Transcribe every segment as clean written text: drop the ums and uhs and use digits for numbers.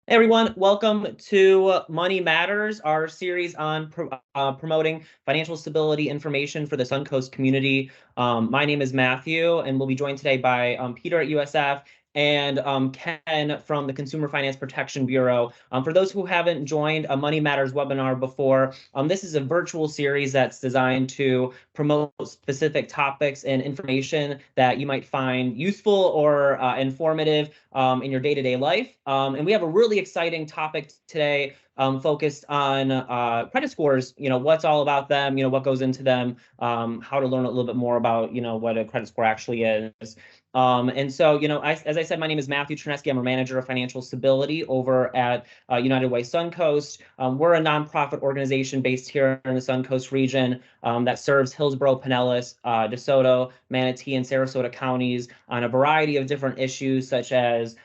Hey everyone, welcome to Money Matters, our series on promoting financial stability information for the Suncoast community. My name is Matthew, and we'll be joined today by Peter at USF and Ken from the Consumer Finance Protection Bureau. For those who haven't joined a Money Matters webinar before, this is a virtual series that's designed to promote specific topics and information that you might find useful or informative in your day-to-day life. And we have a really exciting topic today focused on credit scores, what's all about them, what goes into them, how to learn a little bit more about, what a credit score actually is. And so, as I said, my name is Matthew Terneski. I'm a manager of financial stability over at United Way Suncoast. We're a nonprofit organization based here in the Suncoast region that serves Hillsborough, Pinellas, DeSoto, Manatee, and Sarasota counties on a variety of different issues such as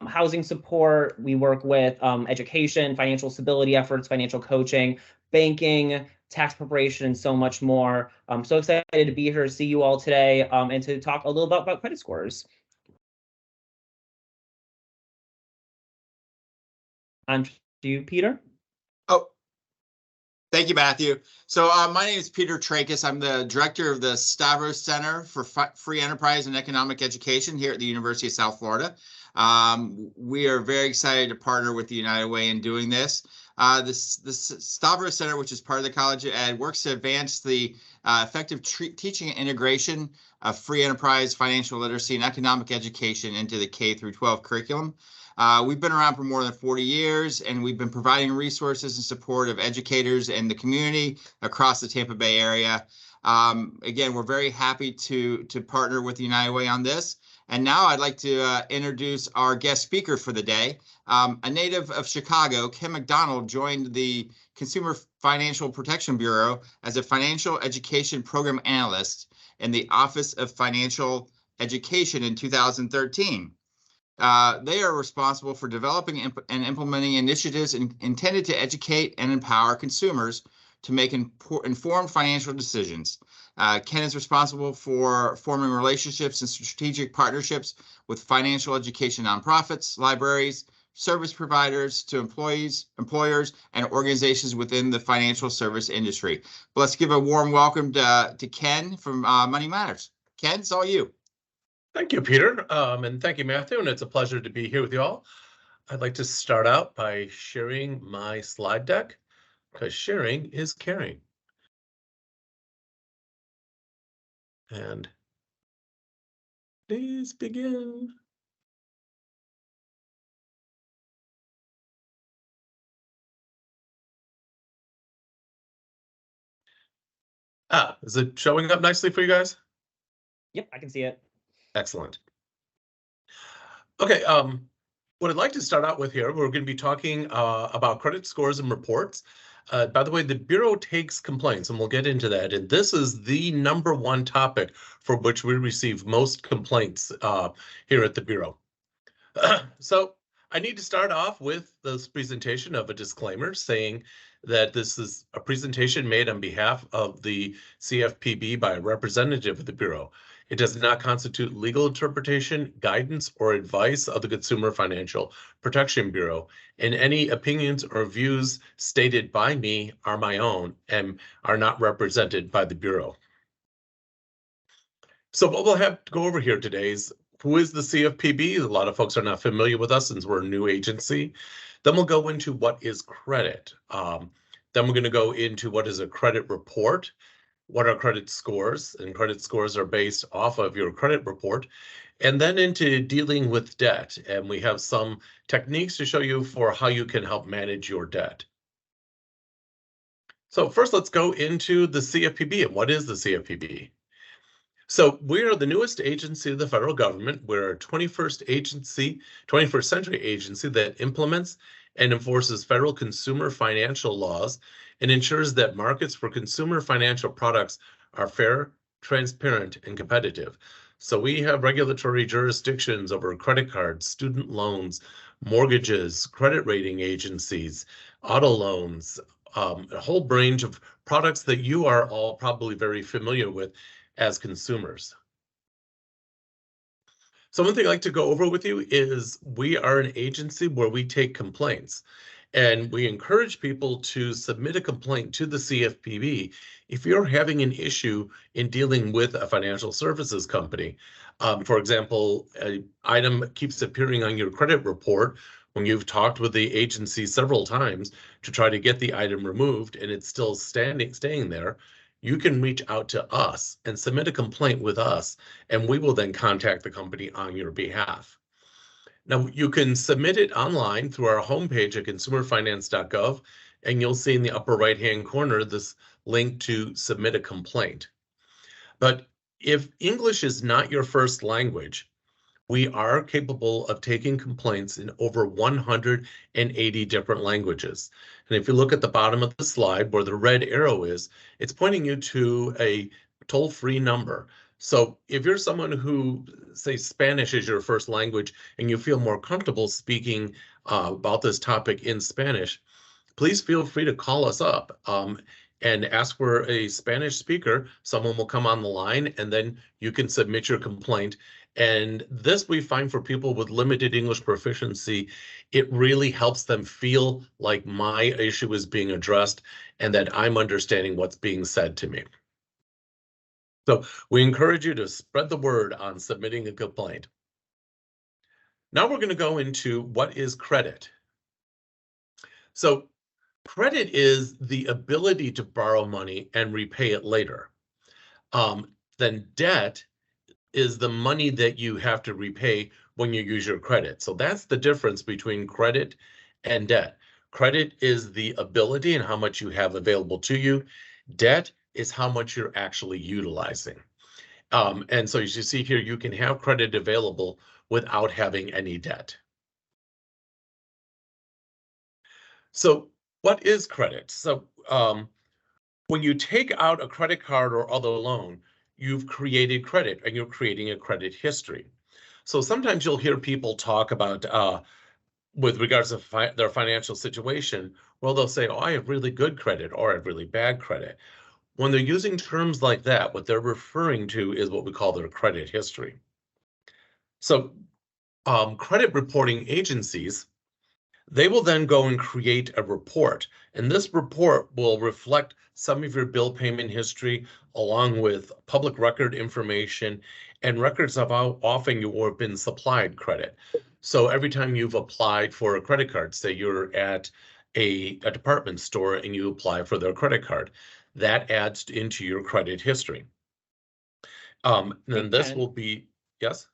housing support. We work with education, financial stability efforts, financial coaching, banking, tax preparation, and so much more. I'm so excited to be here to see you all today and to talk a little bit about credit scores. On to you, Peter. Oh, thank you, Matthew. So my name is Peter Trakis. I'm the director of the Stavros Center for Free Enterprise and Economic Education here at the University of South Florida. We are very excited to partner with the United Way in doing this. The Stavros Center, which is part of the College of Ed, works to advance the effective teaching and integration of free enterprise, financial literacy, and economic education into the K through 12 curriculum. We've been around for more than 40 years, and we've been providing resources and support of educators and the community across the Tampa Bay area. Again, we're very happy to partner with the United Way on this. And now I'd like to introduce our guest speaker for the day. A native of Chicago, Kenneth McDonnell joined the Consumer Financial Protection Bureau as a financial education program analyst in the Office of Financial Education in 2013. They are responsible for developing and implementing initiatives intended to educate and empower consumers to make informed financial decisions. Ken is responsible for forming relationships and strategic partnerships with financial education nonprofits, libraries, service providers to employers, and organizations within the financial service industry. But let's give a warm welcome to Ken from Money Matters. Ken, it's all you. Thank you, Peter, and thank you, Matthew, and it's a pleasure to be here with you all. I'd like to start out by sharing my slide deck, because sharing is caring. And please begin. Is it showing up nicely for you guys? Yep, I can see it. Excellent. Okay, what I'd like to start out with here, we're going to be talking about credit scores and reports. By the way, the Bureau takes complaints, and we'll get into that. And this is the #1 topic for which we receive most complaints here at the Bureau. So I need to start off with this presentation of a disclaimer saying that this is a presentation made on behalf of the CFPB by a representative of the Bureau. It does not constitute legal interpretation, guidance, or advice of the Consumer Financial Protection Bureau, and any opinions or views stated by me are my own and are not represented by the Bureau. So what we'll have to go over here today is who is the CFPB? A lot of folks are not familiar with us since we're a new agency. Then we'll go into what is credit. Then we're going to go into what is a credit report. What are credit scores? And credit scores are based off of your credit report. And then into dealing with debt. And we have some techniques to show you for how you can help manage your debt. So first, let's go into the CFPB. And what is the CFPB? So we are the newest agency of the federal government. We're a 21st century agency that implements and enforces federal consumer financial laws and ensures that markets for consumer financial products are fair, transparent, and competitive. So we have regulatory jurisdictions over credit cards, student loans, mortgages, credit rating agencies, auto loans, a whole range of products that you are all probably very familiar with as consumers. So one thing I'd like to go over with you is we are an agency where we take complaints, and we encourage people to submit a complaint to the CFPB if you're having an issue in dealing with a financial services company. For example, an item keeps appearing on your credit report when you've talked with the agency several times to try to get the item removed and it's still staying there. You can reach out to us and submit a complaint with us, and we will then contact the company on your behalf. Now, you can submit it online through our homepage at consumerfinance.gov, and you'll see in the upper right-hand corner this link to submit a complaint. But if English is not your first language, we are capable of taking complaints in over 180 different languages. And if you look at the bottom of the slide where the red arrow is, it's pointing you to a toll-free number. So if you're someone who, say, Spanish is your first language and you feel more comfortable speaking about this topic in Spanish, please feel free to call us up and ask for a Spanish speaker. Someone will come on the line and then you can submit your complaint. And this we find for people with limited English proficiency, it really helps them feel like my issue is being addressed and that I'm understanding what's being said to me. So we encourage you to spread the word on submitting a complaint. Now we're going to go into what is credit. So credit is the ability to borrow money and repay it later. Then debt is the money that you have to repay when you use your credit. So that's the difference between credit and debt. Credit is the ability and how much you have available to you. Debt is how much you're actually utilizing. And so as you see here, you can have credit available without having any debt. So what is credit? So when you take out a credit card or other loan, you've created credit and you're creating a credit history. So sometimes you'll hear people talk about, with regards to their financial situation, well, they'll say, oh, I have really good credit or I have really bad credit. When they're using terms like that, what they're referring to is what we call their credit history. So credit reporting agencies, they will then go and create a report, and this report will reflect some of your bill payment history along with public record information and records of how often you have been supplied credit. So every time you've applied for a credit card, say you're at a department store and you apply for their credit card, that adds into your credit history. Then this will be, yes?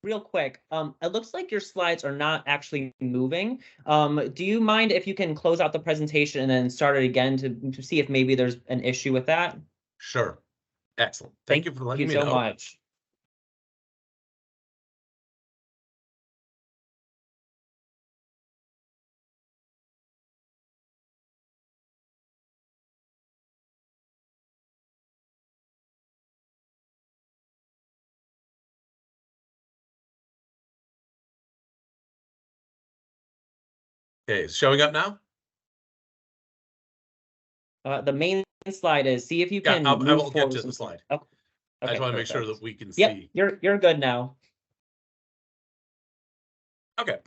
Real quick, it looks like your slides are not actually moving. Do you mind if you can close out the presentation and then start it again to see if maybe there's an issue with that? Sure. Excellent. Thank you for letting me know. Thank you so much. Okay, it's showing up now? The main slide is, see if you can I move will get forward to some the slide. Okay, I just want to make sure perfect. that we can Yep, see. you're good now. Okay,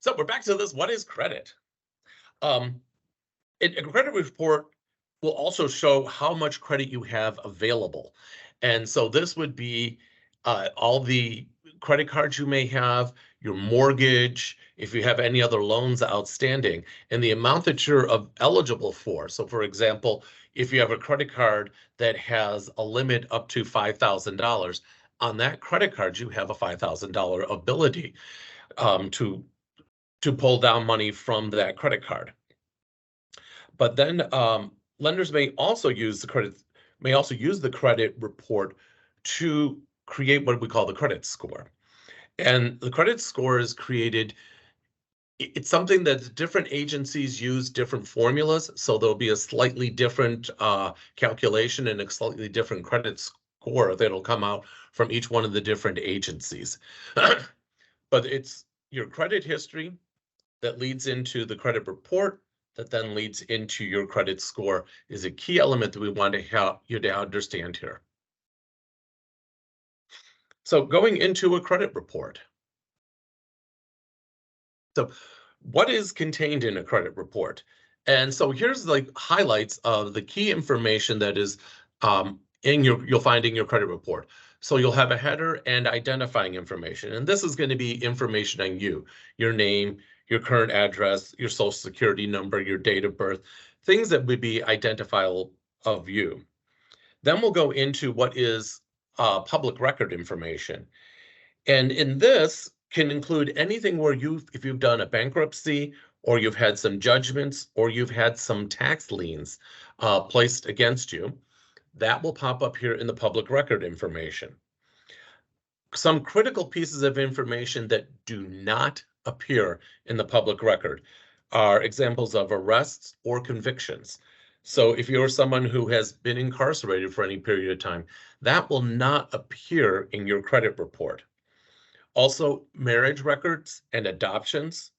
so we're back to this. What is credit? A credit report will also show how much credit you have available. And so this would be all the credit cards you may have, your mortgage, if you have any other loans outstanding, and the amount that you're eligible for. So for example, if you have a credit card that has a limit up to $5,000, on that credit card, you have a $5,000 ability to pull down money from that credit card. But then lenders may also use the credit report to create what we call the credit score. And the credit score is created, it's something that different agencies use different formulas. So there'll be a slightly different calculation and a slightly different credit score that'll come out from each one of the different agencies. But it's your credit history that leads into the credit report that then leads into your credit score is a key element that we want to help you to understand here. So going into a credit report. So what is contained in a credit report? And so here's like highlights of the key information that is you'll find in your credit report. So you'll have a header and identifying information. And this is going to be information on you, your name, your current address, your social security number, your date of birth, things that would be identifiable of you. Then we'll go into what is public record information. And in this can include anything where if you've done a bankruptcy, or you've had some judgments, or you've had some tax liens placed against you, that will pop up here in the public record information. Some critical pieces of information that do not appear in the public record are examples of arrests or convictions. So if you're someone who has been incarcerated for any period of time, that will not appear in your credit report. Also, marriage records and adoptions,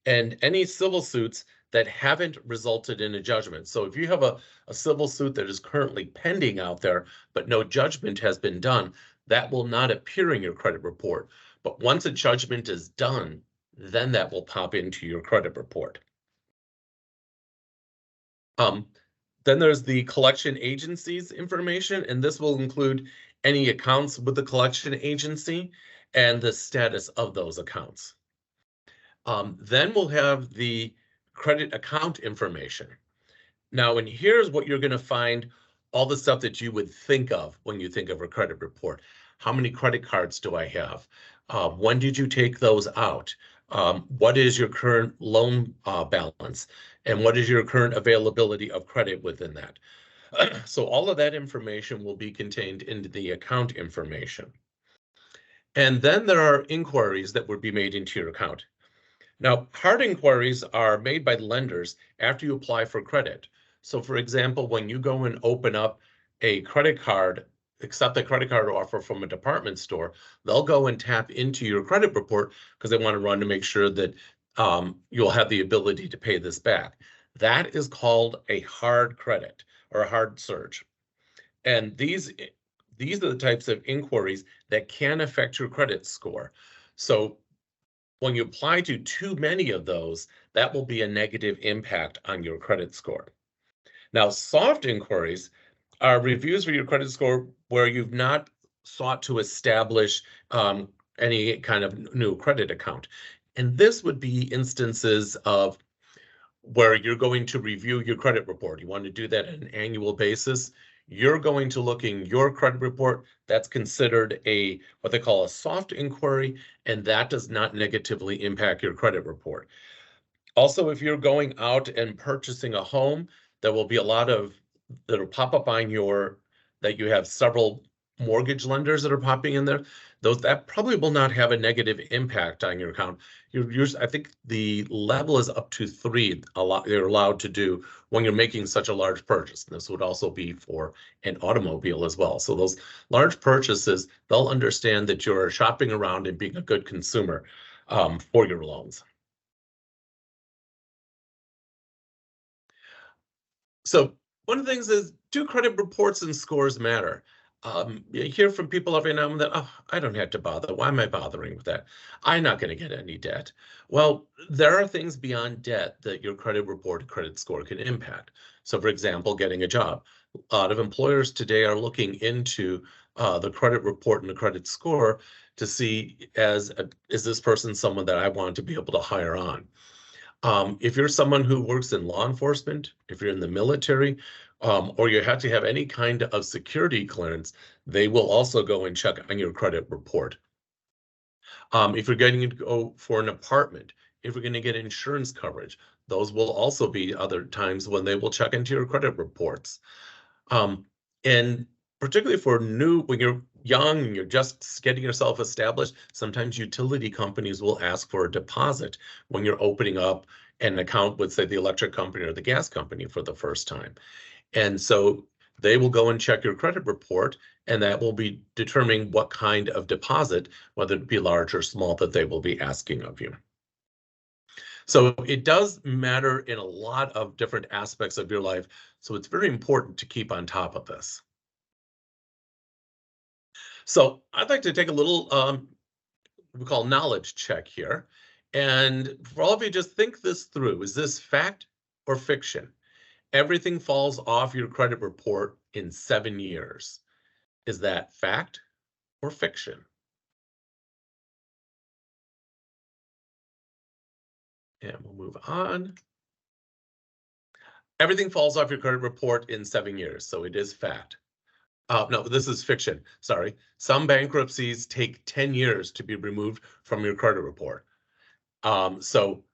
and any civil suits that haven't resulted in a judgment. So if you have a civil suit that is currently pending out there, but no judgment has been done, that will not appear in your credit report. But once a judgment is done, then that will pop into your credit report. Then there's the collection agency's information, and this will include any accounts with the collection agency and the status of those accounts. Then we'll have the credit account information. Now, and here's what you're going to find all the stuff that you would think of when you think of a credit report. How many credit cards do I have? When did you take those out? What is your current loan balance? And what is your current availability of credit within that? So all of that information will be contained into the account information. And then there are inquiries that would be made into your account. Now, hard inquiries are made by lenders after you apply for credit. So for example, when you go and open up a credit card, accept a credit card offer from a department store, they'll go and tap into your credit report because they want to run to make sure that you'll have the ability to pay this back. That is called a hard credit or a hard surge. And these are the types of inquiries that can affect your credit score. So when you apply to too many of those, that will be a negative impact on your credit score. Now, soft inquiries are reviews for your credit score where you've not sought to establish any kind of new credit account. And this would be instances of where you're going to review your credit report. You want to do that on an annual basis. You're going to look in your credit report. That's considered what they call a soft inquiry, and that does not negatively impact your credit report. Also, if you're going out and purchasing a home, there will be a lot of that'll pop up on that you have several mortgage lenders that are popping in there. That probably will not have a negative impact on your account. I think the level is up to 3. You're allowed to do when you're making such a large purchase. And this would also be for an automobile as well. So those large purchases, they'll understand that you're shopping around and being a good consumer for your loans. So one of the things is, do credit reports and scores matter? You hear from people every now and then, oh, I don't have to bother. Why am I bothering with that? I'm not going to get any debt. Well, there are things beyond debt that your credit report, credit score can impact. So for example, getting a job. A lot of employers today are looking into the credit report and the credit score to see is this person someone that I want to be able to hire on? If you're someone who works in law enforcement, if you're in the military, or you have to have any kind of security clearance, they will also go and check on your credit report. If you're getting to go for an apartment, if you're going to get insurance coverage, those will also be other times when they will check into your credit reports. And particularly when you're young and you're just getting yourself established, sometimes utility companies will ask for a deposit when you're opening up an account with, say, the electric company or the gas company for the first time. And so they will go and check your credit report, and that will be determining what kind of deposit, whether it be large or small, that they will be asking of you. So it does matter in a lot of different aspects of your life. So it's very important to keep on top of this. So I'd like to take a little we call knowledge check here. And for all of you, just think this through. Is this fact or fiction? Everything falls off your credit report in 7 years. Is that fact or fiction? And we'll move on. Everything falls off your credit report in 7 years, so it is fact. No, this is fiction. Sorry. Some bankruptcies take 10 years to be removed from your credit report. So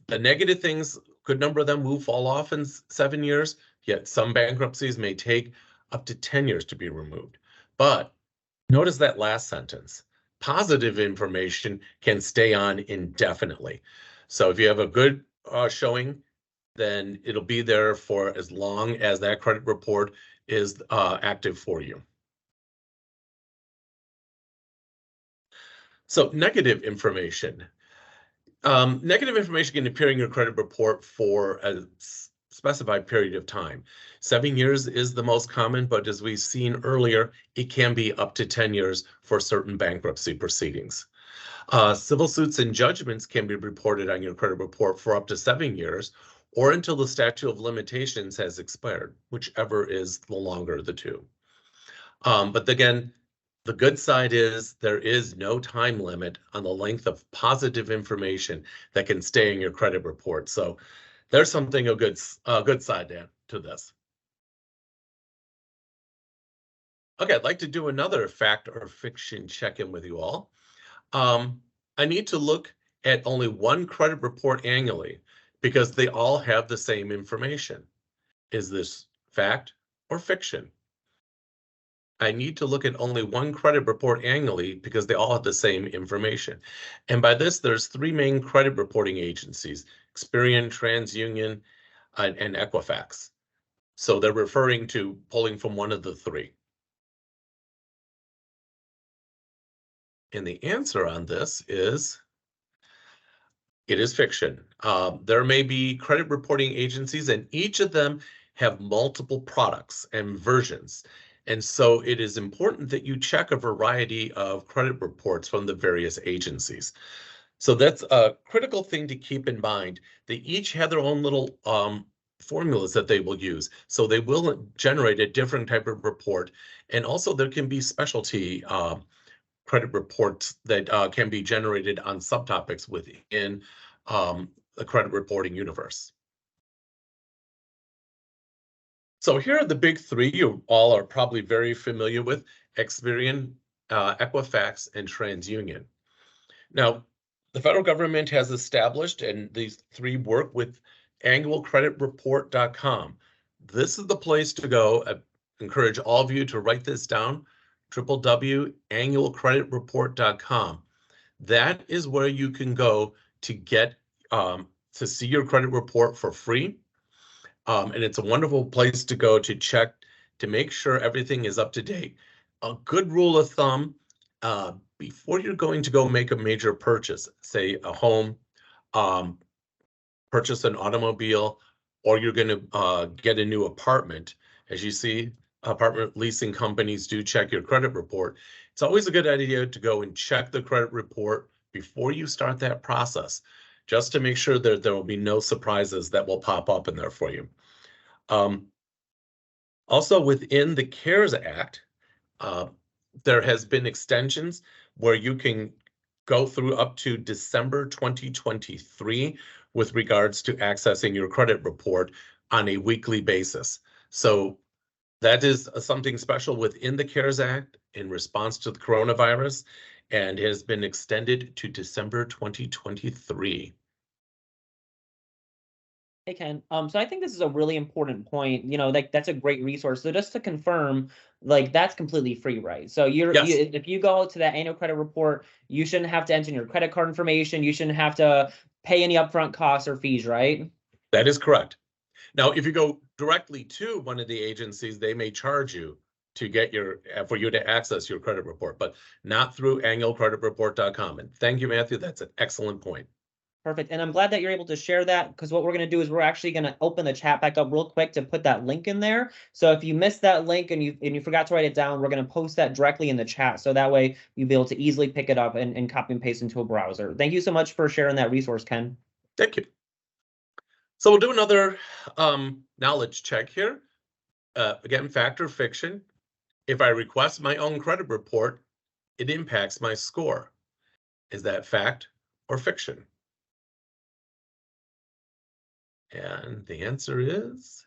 the negative things, good number of them will fall off in 7 years, yet some bankruptcies may take up to 10 years to be removed. But notice that last sentence. Positive information can stay on indefinitely. So if you have a good showing, then it'll be there for as long as that credit report is active for you. So negative information. Negative information can appear in your credit report for a specified period of time. 7 years is the most common, but as we've seen earlier, it can be up to 10 years for certain bankruptcy proceedings. Civil suits and judgments can be reported on your credit report for up to 7 years or until the statute of limitations has expired, whichever is the longer of the two. But again, the good side is there is no time limit on the length of positive information that can stay in your credit report. So there's something a good side to this. Okay, I'd like to do another fact or fiction check-in with you all. I need to look at only one credit report annually because they all have the same information. Is this fact or fiction? I need to look at only one credit report annually because they all have the same information. And by this, there's 3 main credit reporting agencies: Experian, TransUnion, and Equifax. So they're referring to pulling from one of the 3. And the answer on this is it is fiction. There may be credit reporting agencies, and each of them have multiple products and versions. And so it is important that you check a variety of credit reports from the various agencies. So that's a critical thing to keep in mind. They each have their own little formulas that they will use. So they will generate a different type of report. And also there can be specialty credit reports that can be generated on subtopics within the credit reporting universe. So here are the big 3 you all are probably very familiar with: Experian, Equifax, and TransUnion. Now, the federal government has established, and these 3 work with annualcreditreport.com. This is the place to go. I encourage all of you to write this down: www.annualcreditreport.com. That is where you can go to get to see your credit report for free. And it's a wonderful place to go to check to make sure everything is up to date. A good rule of thumb, before you're going to go make a major purchase, say a home, purchase an automobile, or you're going to get a new apartment, as you see, apartment leasing companies do check your credit report. It's always a good idea to go and check the credit report before you start that process, just to make sure that there will be no surprises that will pop up in there for you. Also, within the CARES Act, there has been extensions where you can go through up to December 2023 with regards to accessing your credit report on a weekly basis. So that is something special within the CARES Act in response to the coronavirus, and has been extended to December 2023. Hey, Ken. So I think this is a really important point. Like that's a great resource. So just to confirm, like that's completely free, right? So Yes. If you go to that annual credit report, you shouldn't have to enter in your credit card information. You shouldn't have to pay any upfront costs or fees, right? That is correct. Now, if you go directly to one of the agencies, they may charge you to get for you to access your credit report, but not through annualcreditreport.com. And thank you, Matthew. That's an excellent point. Perfect. And I'm glad that you're able to share that, because what we're going to do is we're actually going to open the chat back up real quick to put that link in there. So if you missed that link and you forgot to write it down, we're going to post that directly in the chat. So that way you'll be able to easily pick it up and copy and paste into a browser. Thank you so much for sharing that resource, Ken. Thank you. So we'll do another knowledge check here. Again, fact or fiction. If I request my own credit report, it impacts my score. Is that fact or fiction? And the answer is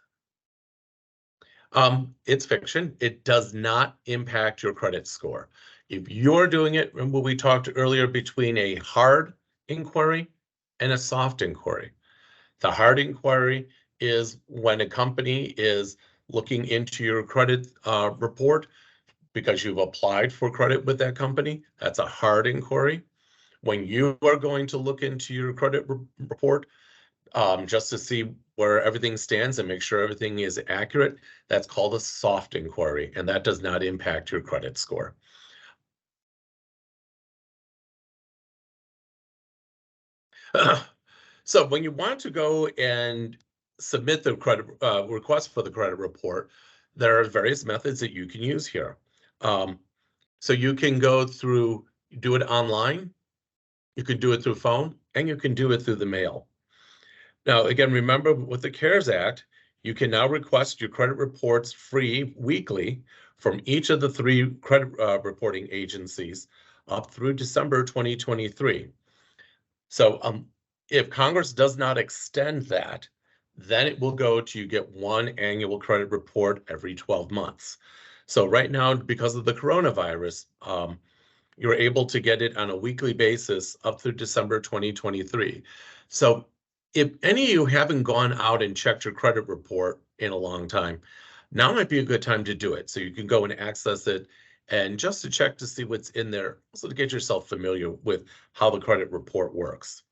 it's fiction. It does not impact your credit score. If you're doing it, remember we talked earlier between a hard inquiry and a soft inquiry. The hard inquiry is when a company is looking into your credit report because you've applied for credit with that company. That's a hard inquiry. When you are going to look into your credit report, just to see where everything stands and make sure everything is accurate, that's called a soft inquiry, and that does not impact your credit score. So when you want to go and submit the credit request for the credit report, there are various methods that you can use here. So you can do it online, you can do it through phone, and you can do it through the mail. Now, again, remember with the CARES Act, you can now request your credit reports free weekly from each of the 3 credit reporting agencies up through December 2023. So if Congress does not extend that, then it will go to you get 1 annual credit report every 12 months. So right now, because of the coronavirus, you're able to get it on a weekly basis up through December 2023. So if any of you haven't gone out and checked your credit report in a long time, now might be a good time to do it. So you can go and access it and just to check to see what's in there, also to get yourself familiar with how the credit report works.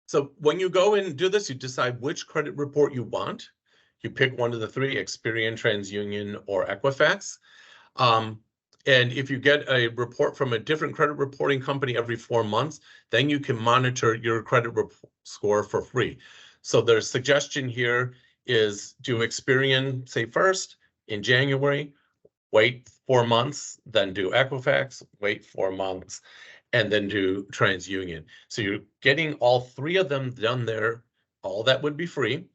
So when you go and do this, you decide which credit report you want. You pick one of the 3, Experian, TransUnion, or Equifax. And if you get a report from a different credit reporting company every 4 months, then you can monitor your credit score for free. So their suggestion here is do Experian, say, first in January, wait 4 months, then do Equifax, wait 4 months, and then do TransUnion. So you're getting all 3 of them done there. All that would be free.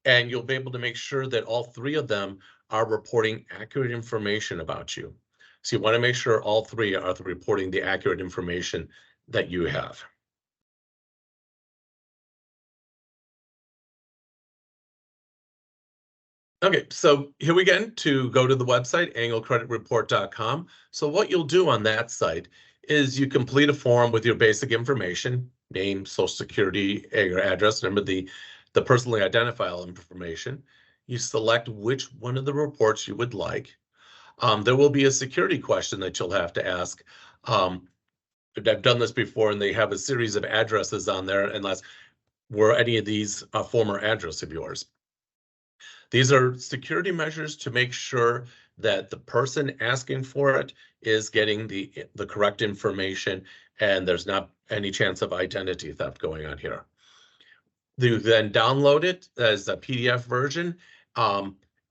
And you'll be able to make sure that all 3 of them are reporting accurate information about you. So you want to make sure all 3 are reporting the accurate information that you have. Okay, so here we go to go to the website, annualcreditreport.com. So what you'll do on that site is you complete a form with your basic information, name, social security, your address, remember the personally identifiable information. You select which one of the reports you would like. There will be a security question that you'll have to ask. I've done this before, and they have a series of addresses on there, unless were any of these a former address of yours. These are security measures to make sure that the person asking for it is getting the correct information, and there's not any chance of identity theft going on here. You then download it as a PDF version.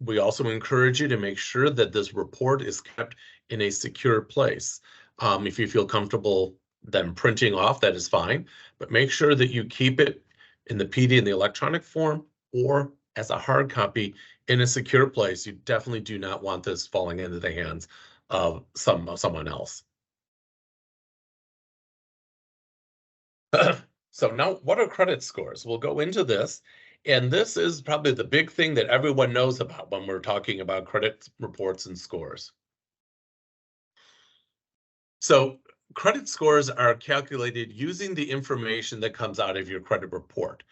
We also encourage you to make sure that this report is kept in a secure place. If you feel comfortable then printing off, that is fine, but make sure that you keep it in the PD in the electronic form or as a hard copy in a secure place. You definitely do not want this falling into the hands of someone else. So now, what are credit scores? We'll go into this, and this is probably the big thing that everyone knows about when we're talking about credit reports and scores. So credit scores are calculated using the information that comes out of your credit report.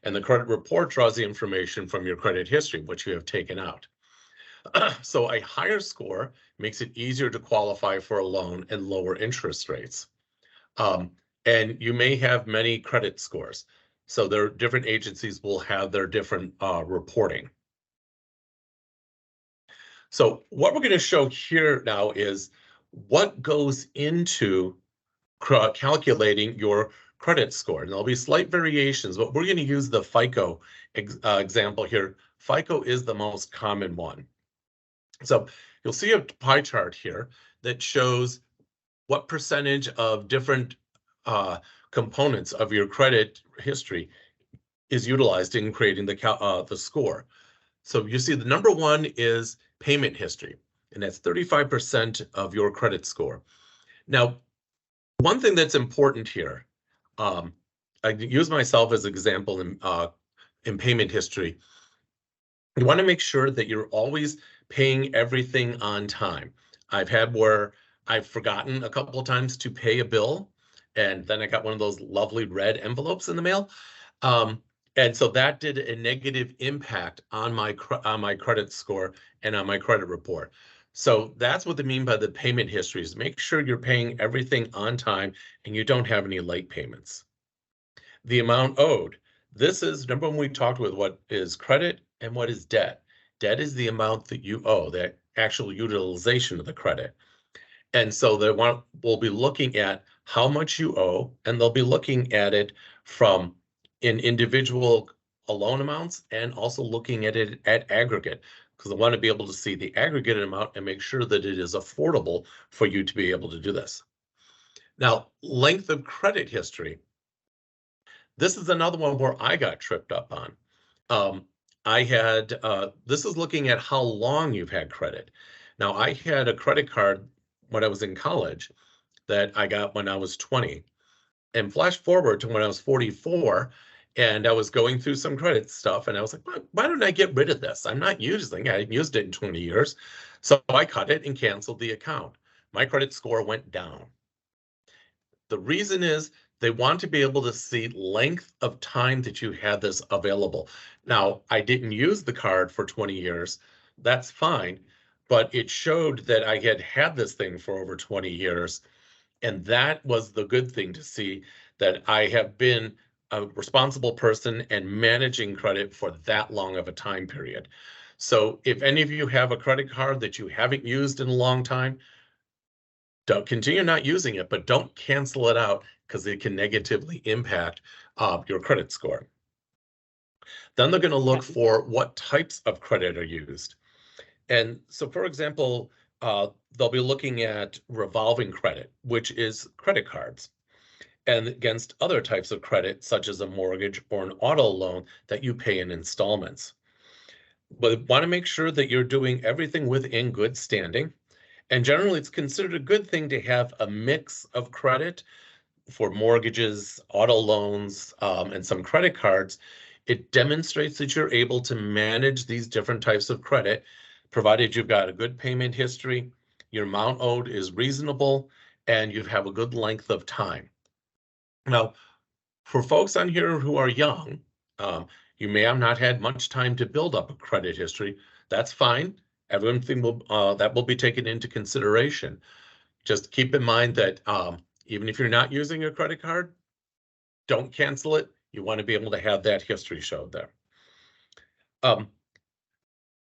And the credit report draws the information from your credit history, which you have taken out. So a higher score makes it easier to qualify for a loan and lower interest rates. And you may have many credit scores. So there are different agencies will have their different reporting. So what we're going to show here now is what goes into calculating your credit score. And there'll be slight variations, but we're going to use the FICO example here. FICO is the most common one. So you'll see a pie chart here that shows what percentage of different components of your credit history is utilized in creating the score. So you see the number one is payment history, and that's 35% of your credit score. Now, one thing that's important here, I use myself as an example in payment history. You want to make sure that you're always paying everything on time. I've had where I've forgotten a couple of times to pay a bill, and then I got one of those lovely red envelopes in the mail. And so that did a negative impact on my credit score and on my credit report. So that's what they mean by the payment histories. Make sure you're paying everything on time and you don't have any late payments. The amount owed. This is, remember when we talked with what is credit and what is debt. Debt is the amount that you owe, the actual utilization of the credit. And so we'll be looking at how much you owe, and they'll be looking at it from in individual loan amounts and also looking at it at aggregate, because I want to be able to see the aggregate amount and make sure that it is affordable for you to be able to do this. Now, length of credit history. This is another one where I got tripped up on. This is looking at how long you've had credit. Now, I had a credit card when I was in college that I got when I was 20. And flash forward to when I was 44, and I was going through some credit stuff, and I was like, why don't I get rid of this? I'm not using it. I hadn't used it in 20 years. So I cut it and canceled the account. My credit score went down. The reason is they want to be able to see length of time that you had this available. Now, I didn't use the card for 20 years. That's fine. But it showed that I had this thing for over 20 years. And that was the good thing to see, that I have been a responsible person and managing credit for that long of a time period. So if any of you have a credit card that you haven't used in a long time, don't continue not using it, but don't cancel it out because it can negatively impact your credit score. Then they're going to look for what types of credit are used. And so, for example, they'll be looking at revolving credit, which is credit cards, and against other types of credit, such as a mortgage or an auto loan that you pay in installments. But want to make sure that you're doing everything within good standing. And generally, it's considered a good thing to have a mix of credit for mortgages, auto loans, and some credit cards. It demonstrates that you're able to manage these different types of credit, provided you've got a good payment history, your amount owed is reasonable, and you have a good length of time. Now, for folks on here who are young, you may have not had much time to build up a credit history. That's fine. Everything that will be taken into consideration. Just keep in mind that even if you're not using your credit card, don't cancel it. You want to be able to have that history showed there.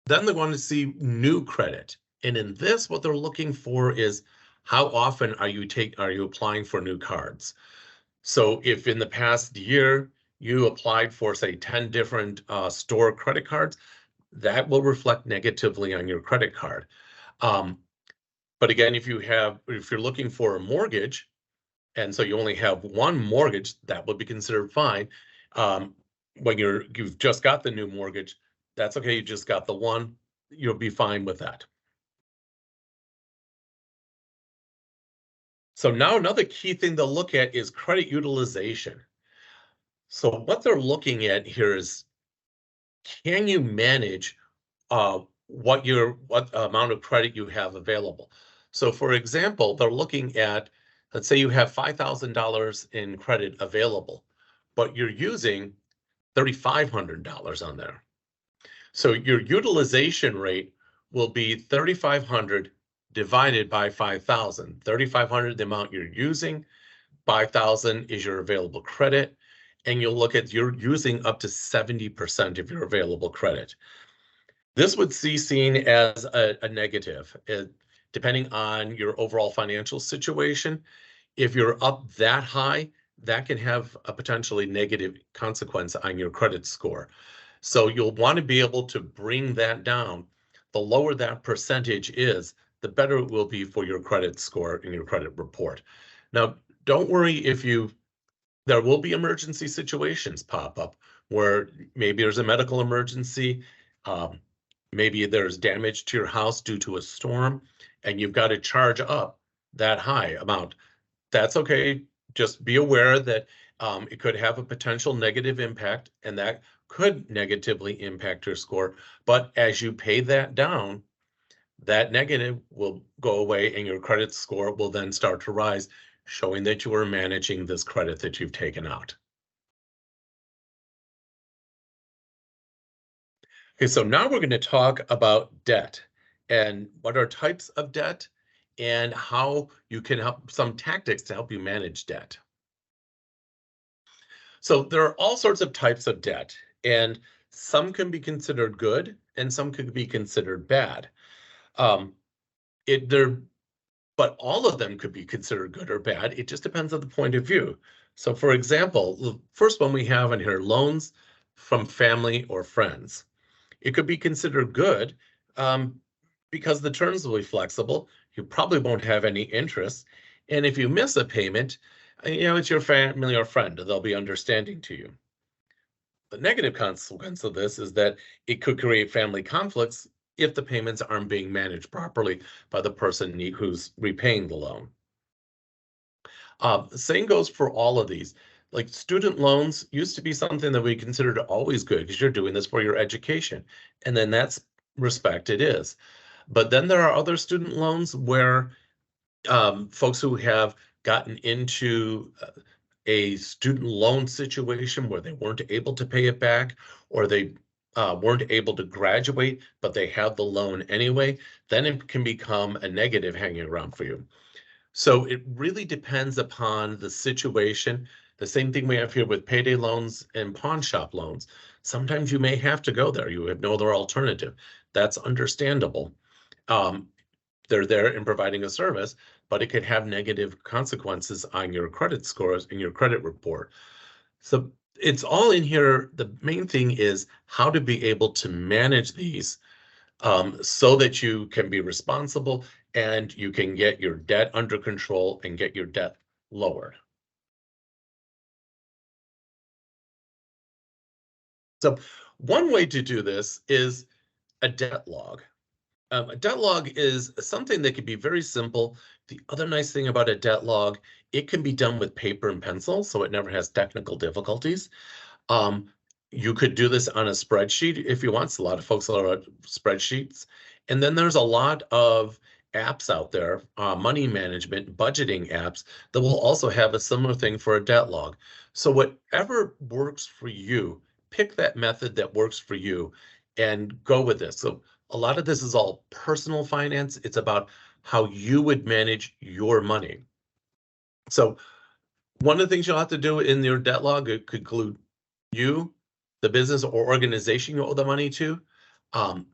Then they want to see new credit. And in this, what they're looking for is how often are you applying for new cards? So if in the past year you applied for, say, 10 different store credit cards, that will reflect negatively on your credit card. But again, if you're looking for a mortgage, and so you only have one mortgage, that would be considered fine. When you've just got the new mortgage, that's okay. You just got the one, you'll be fine with that. So now another key thing they'll look at is credit utilization. So what they're looking at here is, can you manage what amount of credit you have available? So for example, they're looking at, let's say you have $5,000 in credit available, but you're using $3,500 on there. So your utilization rate will be 3,500 divided by 5,000. 3,500, the amount you're using, 5,000 is your available credit, and you'll look at you're using up to 70% of your available credit. This would be seen as a negative. depending on your overall financial situation, if you're up that high, that can have a potentially negative consequence on your credit score. So you'll want to be able to bring that down. The lower that percentage is, the better it will be for your credit score and your credit report. Now, don't worry if there will be emergency situations pop up where maybe there's a medical emergency, maybe there's damage to your house due to a storm, and you've got to charge up that high amount. That's okay. Just be aware that it could have a potential negative impact, and that could negatively impact your score. But as you pay that down, that negative will go away and your credit score will then start to rise, showing that you are managing this credit that you've taken out. Okay, so now we're going to talk about debt and what are types of debt and how you can help, some tactics to help you manage debt. So there are all sorts of types of debt, and some can be considered good and some could be considered bad. But all of them could be considered good or bad. It just depends on the point of view. So for example, the first one we have in here, loans from family or friends. It could be considered good because the terms will be flexible. You probably won't have any interest. And if you miss a payment, it's your family or friend. They'll be understanding to you. The negative consequence of this is that it could create family conflicts if the payments aren't being managed properly by the person who's repaying the loan. The same goes for all of these. Like student loans used to be something that we considered always good because you're doing this for your education. And then that's respect it is. But then there are other student loans where folks who have gotten into a student loan situation where they weren't able to pay it back, or they weren't able to graduate, but they have the loan anyway, then it can become a negative hanging around for you. So it really depends upon the situation. The same thing we have here with payday loans and pawn shop loans. Sometimes you may have to go there. You have no other alternative. That's understandable. They're there in providing a service, but it could have negative consequences on your credit scores and your credit report. So it's all in here. The main thing is how to be able to manage these so that you can be responsible and you can get your debt under control and get your debt lowered. So one way to do this is a debt log. A debt log is something that can be very simple. The other nice thing about a debt log, it can be done with paper and pencil, so it never has technical difficulties. You could do this on a spreadsheet if you want. A lot of folks are on spreadsheets. And then there's a lot of apps out there, money management, budgeting apps that will also have a similar thing for a debt log. So whatever works for you, pick that method that works for you and go with this. So a lot of this is all personal finance. It's about how you would manage your money. So one of the things you'll have to do in your debt log, it could include you, the business or organization you owe the money to,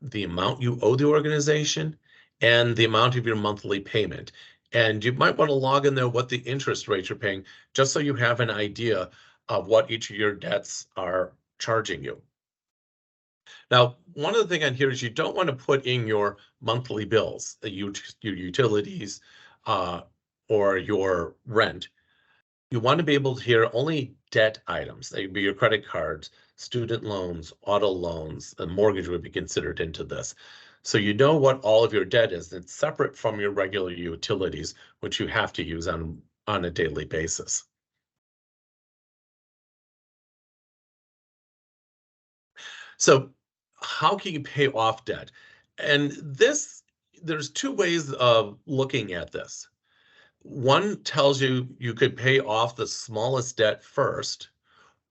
the amount you owe the organization, and the amount of your monthly payment. And you might want to log in there what the interest rates you're paying, just so you have an idea of what each of your debts are charging you. Now, one of the things on here is you don't want to put in your monthly bills, your utilities, or your rent. You want to be able to hear only debt items. They would be your credit cards, student loans, auto loans, and mortgage would be considered into this. So you know what all of your debt is. It's separate from your regular utilities, which you have to use on a daily basis. So how can you pay off debt? And there's two ways of looking at this. One tells you you could pay off the smallest debt first,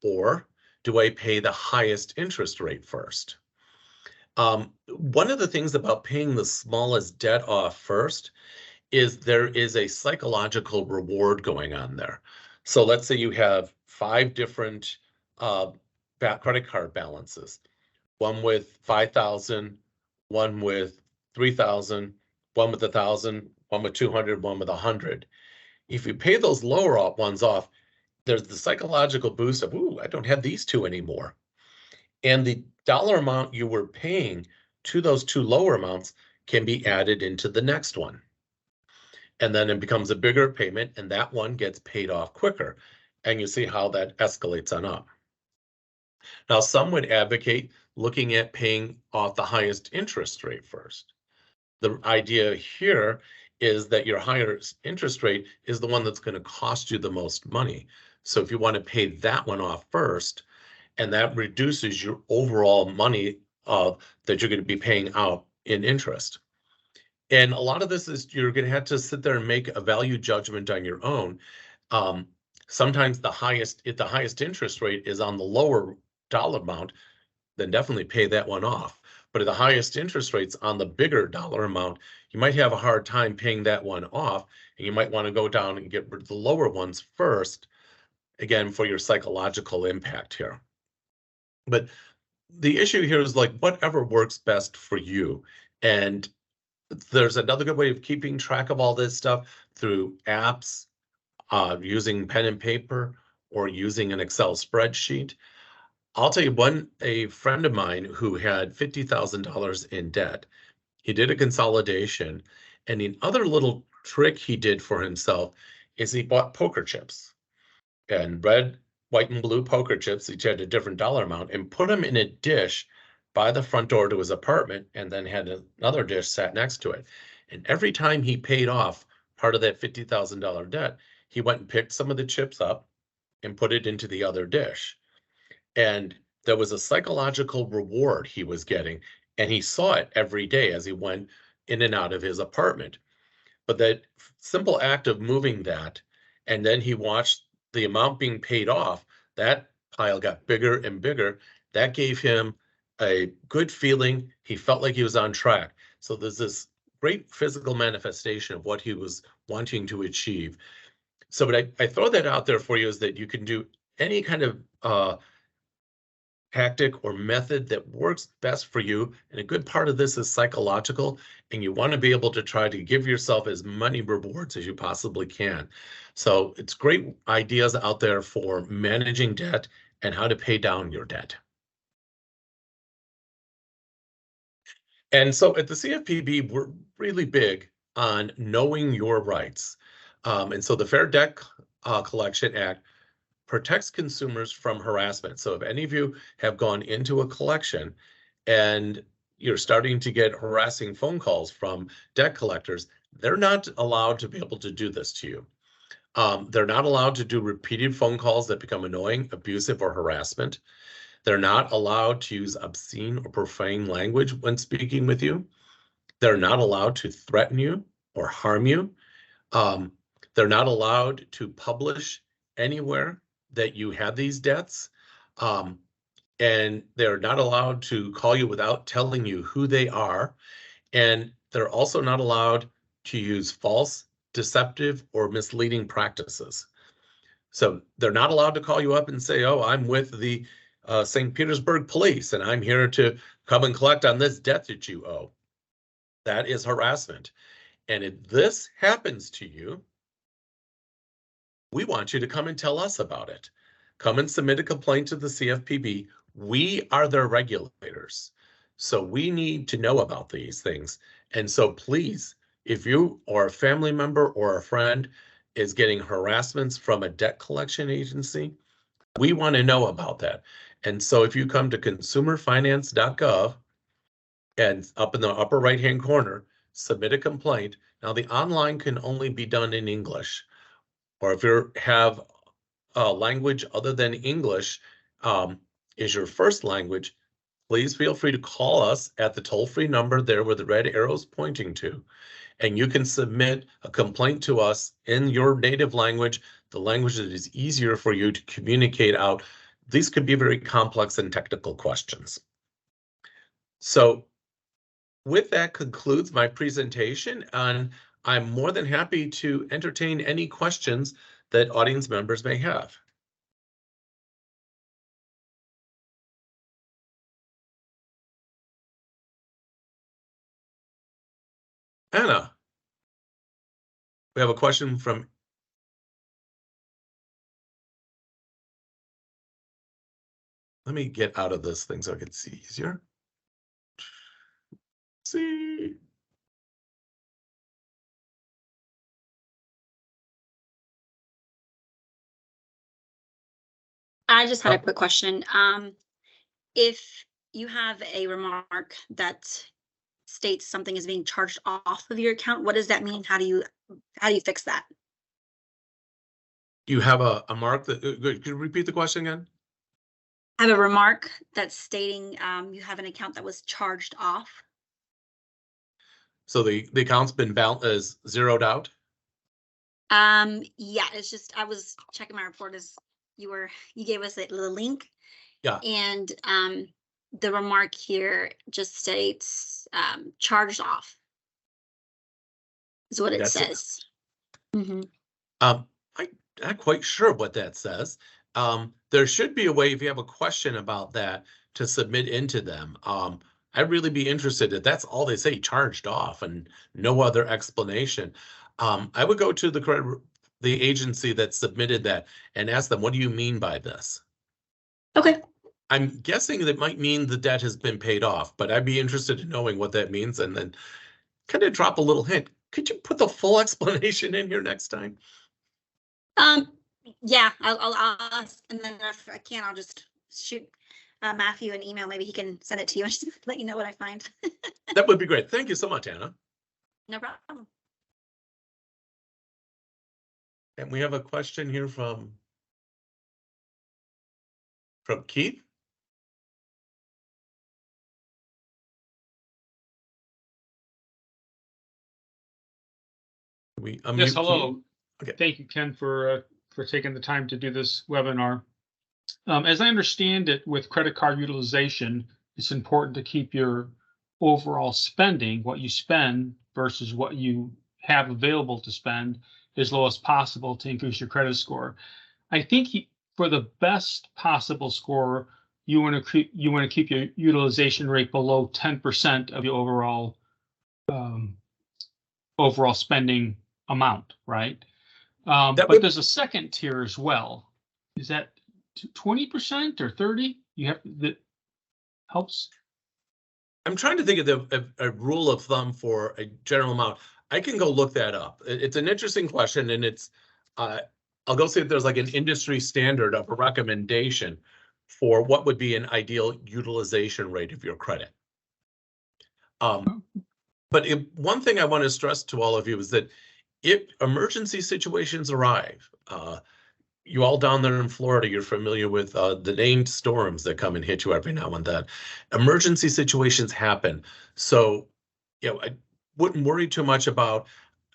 or do I pay the highest interest rate first? One of the things about paying the smallest debt off first is there is a psychological reward going on there. So let's say you have 5 different credit card balances, one with 5,000, one with 3,000, one with 1,000, one with 200, one with 100. If you pay those lower ones off, there's the psychological boost of, ooh, I don't have these two anymore. And the dollar amount you were paying to those two lower amounts can be added into the next one. And then it becomes a bigger payment, and that one gets paid off quicker. And you see how that escalates on up. Now, some would advocate looking at paying off the highest interest rate first. The idea here is that your higher interest rate is the one that's going to cost you the most money. So if you want to pay that one off first, and that reduces your overall money that you're going to be paying out in interest. And a lot of this is you're going to have to sit there and make a value judgment on your own. Sometimes the highest interest rate is on the lower dollar amount, then definitely pay that one off. But at the highest interest rates on the bigger dollar amount, you might have a hard time paying that one off, and you might want to go down and get rid of the lower ones first, again, for your psychological impact here. But the issue here is like whatever works best for you. And there's another good way of keeping track of all this stuff through apps, using pen and paper, or using an Excel spreadsheet. I'll tell you a friend of mine who had $50,000 in debt. He did a consolidation, and the other little trick he did for himself is he bought poker chips, and red, white, and blue poker chips, each had a different dollar amount, and put them in a dish by the front door to his apartment, and then had another dish sat next to it. And every time he paid off part of that $50,000 debt, he went and picked some of the chips up and put it into the other dish. And there was a psychological reward he was getting, and he saw it every day as he went in and out of his apartment. But that simple act of moving that, and then he watched the amount being paid off, that pile got bigger and bigger. That gave him a good feeling. He felt like he was on track. So there's this great physical manifestation of what he was wanting to achieve. So, but I throw that out there for you is that you can do any kind of tactic or method that works best for you. And a good part of this is psychological, and you want to be able to try to give yourself as many rewards as you possibly can. So it's great ideas out there for managing debt and how to pay down your debt. And so at the CFPB, we're really big on knowing your rights. And so the Fair Debt Collection Act protects consumers from harassment. So if any of you have gone into a collection and you're starting to get harassing phone calls from debt collectors, they're not allowed to be able to do this to you. They're not allowed to do repeated phone calls that become annoying, abusive, or harassment. They're not allowed to use obscene or profane language when speaking with you. They're not allowed to threaten you or harm you. They're not allowed to publish anywhere that you have these debts, and they're not allowed to call you without telling you who they are, and they're also not allowed to use false, deceptive, or misleading practices. So they're not allowed to call you up and say, oh, I'm with the St. Petersburg police, and I'm here to come and collect on this debt that you owe. That is harassment. And if this happens to you, we want you to come and tell us about it. Come and submit a complaint to the CFPB. We are their regulators. So we need to know about these things. And so please, if you or a family member or a friend is getting harassments from a debt collection agency, we want to know about that. And so if you come to consumerfinance.gov and up in the upper right-hand corner, submit a complaint. Now the online can only be done in English. Or if you have a language other than English is your first language, please feel free to call us at the toll-free number there where the red arrow is pointing to, and you can submit a complaint to us in your native language, the language that is easier for you to communicate out. These could be very complex and technical questions. So with that concludes my presentation, and I'm more than happy to entertain any questions that audience members may have. Anna, we have a question from. Let me get out of this thing so I can see easier. See. I just had a quick question. If you have a remark that states something is being charged off of your account, what does that mean? How do you fix that? You have a mark that, could you repeat the question again? I have a remark that's stating you have an account that was charged off. So the account's been zeroed out? Yeah, it's just, I was checking my report as you gave us the link. Yeah. And the remark here just states charged off is what it says. Mm-hmm. I'm not quite sure what that says. There should be a way, if you have a question about that, to submit into them. I'd really be interested if that's all they say, charged off, and no other explanation. I would go to the agency that submitted that and ask them, what do you mean by this? Okay. I'm guessing that might mean the debt has been paid off, but I'd be interested in knowing what that means, and then kind of drop a little hint. Could you put the full explanation in here next time? Yeah, I'll ask, and then if I can't, I'll just shoot Matthew an email. Maybe he can send it to you and just let you know what I find. That would be great. Thank you so much, Anna. No problem. And we have a question here from Keith. Yes, hello. Okay. Thank you, Ken, for taking the time to do this webinar. As I understand it, with credit card utilization, it's important to keep your overall spending, what you spend versus what you have available to spend, as low as possible to increase your credit score. I think for the best possible score, you want to keep your utilization rate below 10% of your overall spending amount, right? But there's a second tier as well. Is that 20% or 30? You have that helps. I'm trying to think of a rule of thumb for a general amount. I can go look that up. It's an interesting question, and it's I'll go see if there's like an industry standard of a recommendation for what would be an ideal utilization rate of your credit. But one thing I want to stress to all of you is that if emergency situations arrive, you all down there in Florida, you're familiar with the named storms that come and hit you every now and then. Emergency situations happen. So, I wouldn't worry too much about,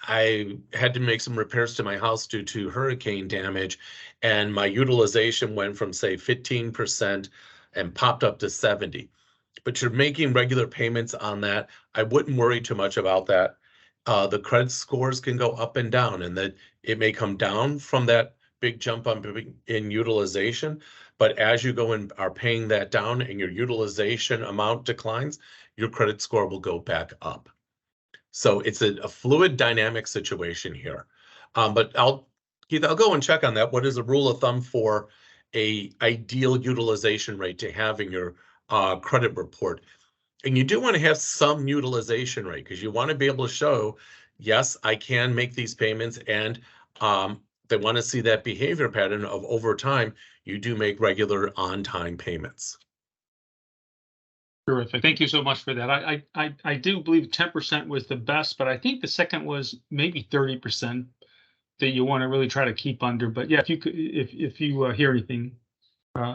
I had to make some repairs to my house due to hurricane damage, and my utilization went from, say, 15% and popped up to 70. But you're making regular payments on that. I wouldn't worry too much about that. The credit scores can go up and down, and that it may come down from that big jump in utilization. But as you go and are paying that down and your utilization amount declines, your credit score will go back up. So it's a fluid dynamic situation here. But Keith, I'll go and check on that. What is a rule of thumb for a ideal utilization rate to have in your credit report? And you do want to have some utilization rate, because you want to be able to show, yes, I can make these payments, and they want to see that behavior pattern of over time, you do make regular on-time payments. Terrific. Thank you so much for that. I do believe 10% was the best, but I think the second was maybe 30% that you want to really try to keep under. But yeah, if you could, if you hear anything,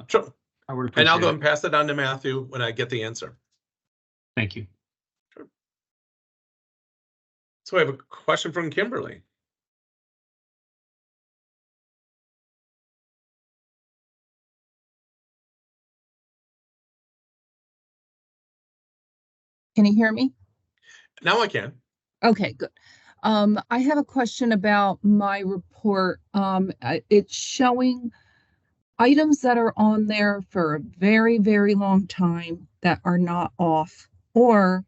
sure, I would appreciate it. And I'll go and pass it on to Matthew when I get the answer. Thank you. Sure. So I have a question from Kimberly. Can you hear me? Now I can. Okay, good. I have a question about my report. It's showing items that are on there for a very, very long time that are not off, or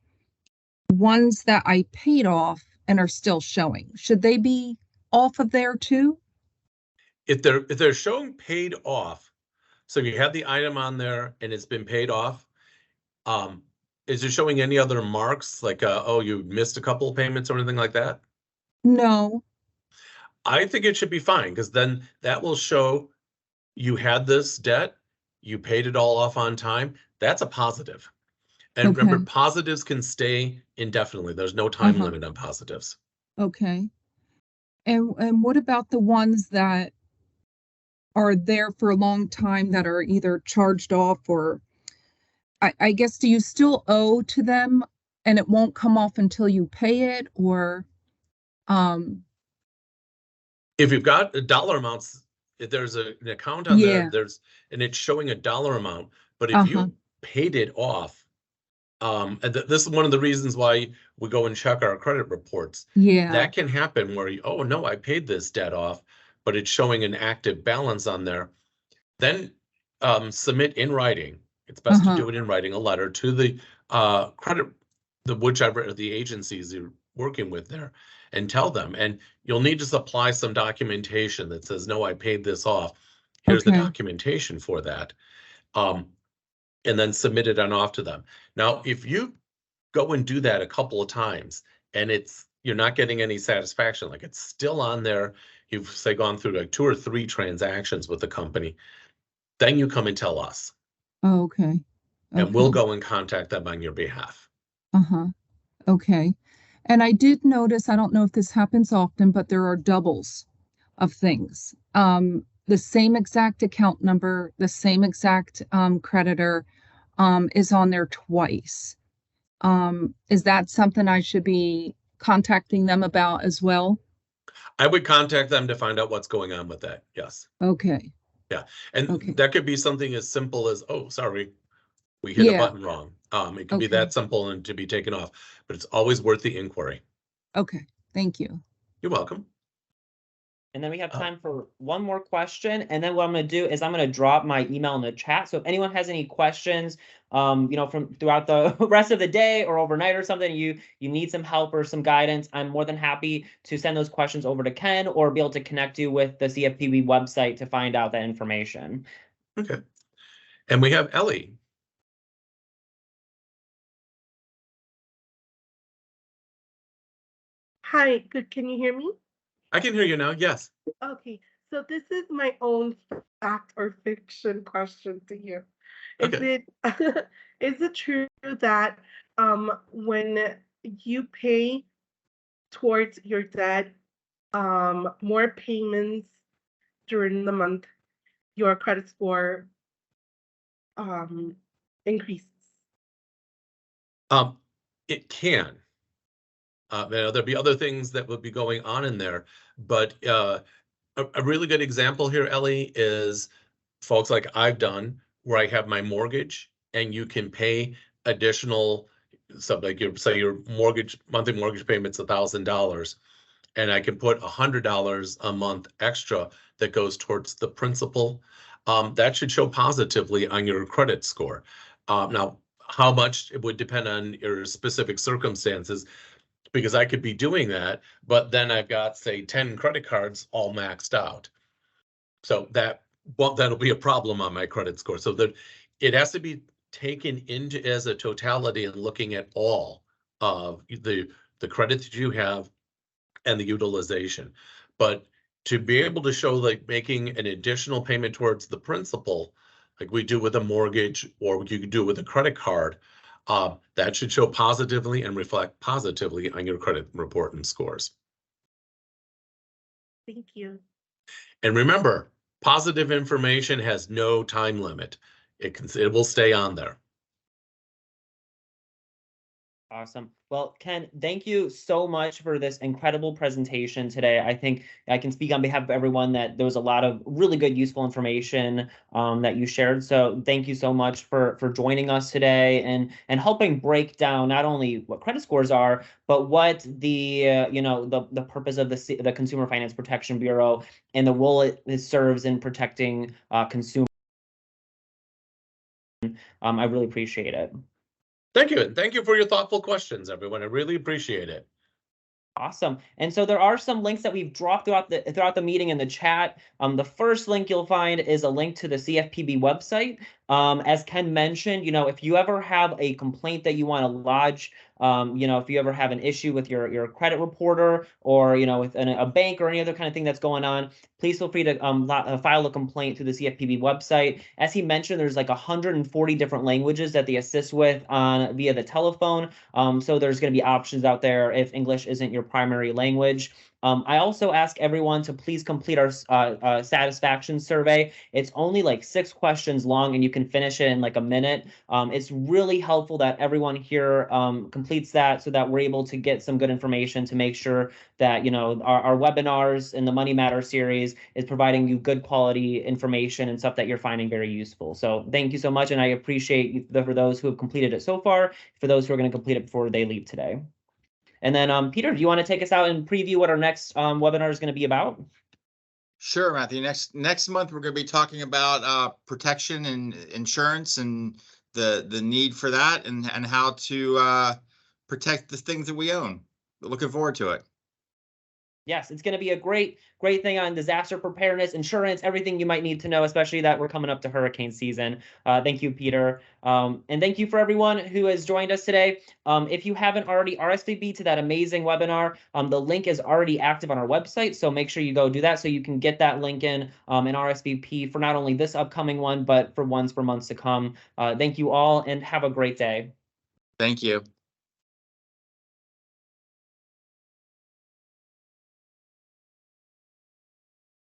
ones that I paid off and are still showing, should they be off of there too? If they're showing paid off, so you have the item on there and it's been paid off, is it showing any other marks like oh, you missed a couple of payments or anything like that? No. I think it should be fine because then that will show you had this debt, you paid it all off on time. That's a positive. And remember, Okay. positives can stay indefinitely. There's no time Uh-huh. limit on positives. Okay. And what about the ones that are there for a long time that are either charged off or I guess, do you still owe to them and it won't come off until you pay it, or um If you've got dollar amounts, if there's an account on yeah. there, and it's showing a dollar amount, but if Uh-huh. you paid it off, and this is one of the reasons why we go and check our credit reports. Yeah. That can happen where you, oh no, I paid this debt off, but it's showing an active balance on there. Then submit in writing. It's best to do it in writing, a letter to the credit, whichever the agencies you're working with there, and tell them. And you'll need to supply some documentation that says, no, I paid this off. Here's the Okay. documentation for that. And then submit it on off to them. Now, if you go and do that a couple of times and you're not getting any satisfaction, like it's still on there, you've say gone through like 2 or 3 transactions with the company, then you come and tell us. Oh, okay. And we'll go and contact them on your behalf. Uh-huh. Okay. And I did notice, I don't know if this happens often, but there are doubles of things. The same exact account number, the same exact creditor is on there twice. Is that something I should be contacting them about as well? I would contact them to find out what's going on with that. Yes. Okay. Yeah. And Okay. that could be something as simple as, oh, sorry, we hit a button wrong. It can be Okay. that simple and to be taken off, but it's always worth the inquiry. Okay. Thank you. You're welcome. And then we have time for one more question. And then what I'm going to do is I'm going to drop my email in the chat. So if anyone has any questions, from throughout the rest of the day or overnight or something, you need some help or some guidance, I'm more than happy to send those questions over to Ken or be able to connect you with the CFPB website to find out that information. Okay. And we have Ellie. Hi, good. Can you hear me? I can hear you now. Yes. Okay, so this is my own fact or fiction question to you. Okay. Is it true that when you pay towards your debt, more payments during the month, your credit score increases? It can. There'll be other things that would be going on in there, but a really good example here, Ellie, is folks like I've done where I have my mortgage and you can pay additional, so like your monthly mortgage payment's $1,000, and I can put $100 a month extra that goes towards the principal. That should show positively on your credit score. Now, how much it would depend on your specific circumstances, because I could be doing that, but then I've got, say, 10 credit cards all maxed out. So that'll be a problem on my credit score. So that it has to be taken into as a totality and looking at all of the credit that you have and the utilization. But to be able to show like making an additional payment towards the principal, like we do with a mortgage or you could do with a credit card, that should show positively and reflect positively on your credit report and scores. Thank you. And remember, positive information has no time limit. It will stay on there. Awesome. Well, Ken, thank you so much for this incredible presentation today. I think I can speak on behalf of everyone that there was a lot of really good, useful information that you shared. So thank you so much for joining us today and helping break down not only what credit scores are, but what the the purpose of the Consumer Finance Protection Bureau and the role it serves in protecting consumers. I really appreciate it. Thank you. And thank you for your thoughtful questions, everyone. I really appreciate it. Awesome. And so there are some links that we've dropped throughout the meeting in the chat. The first link you'll find is a link to the CFPB website. As Ken mentioned, if you ever have a complaint that you want to lodge, if you ever have an issue with your credit reporter or, with a bank or any other kind of thing that's going on, please feel free to file a complaint through the CFPB website. As he mentioned, there's like 140 different languages that they assist with via the telephone. So there's going to be options out there if English isn't your primary language. I also ask everyone to please complete our satisfaction survey. It's only like 6 questions long and you can finish it in like a minute. It's really helpful that everyone here completes that so that we're able to get some good information to make sure that, our webinars in the Money Matter series is providing you good quality information and stuff that you're finding very useful. So thank you so much. And I appreciate for those who have completed it so far, for those who are going to complete it before they leave today. And then, Peter, do you want to take us out and preview what our next webinar is going to be about? Sure, Matthew. Next month, we're going to be talking about protection and insurance and the need for that and how to protect the things that we own. Looking forward to it. Yes, it's going to be a great thing on disaster preparedness, insurance, everything you might need to know, especially that we're coming up to hurricane season. Thank you, Peter. And thank you for everyone who has joined us today. If you haven't already RSVP'd to that amazing webinar, the link is already active on our website. So make sure you go do that so you can get that link in and RSVP for not only this upcoming one, but for ones for months to come. Thank you all and have a great day. Thank you.